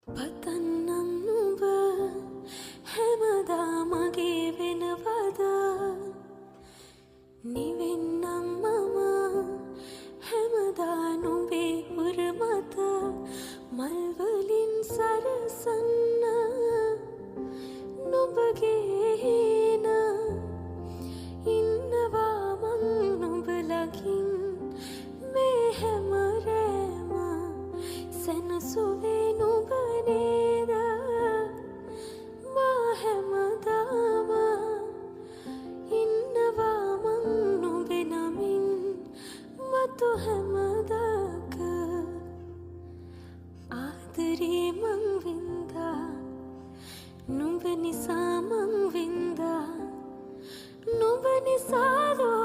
පතන්නම් නුඹ හැමදා මගේ වෙනවද නිවෙන්නම් මම හැමදා නුඹේ උරමත මල්වලින් සරසන්න නුඹගේ හේන ඉන්නවා මං නුඹ ළඟින් මේ හැම රැම සැනසුවේ නුඹ නේද මා හැමදාම ඉන්නවා මං නුඹේ නමින් මතු හැමදාක ආදරේ මං වින්දා නුඹ නිසා මං වින්දා නුඹ නිසාදෝ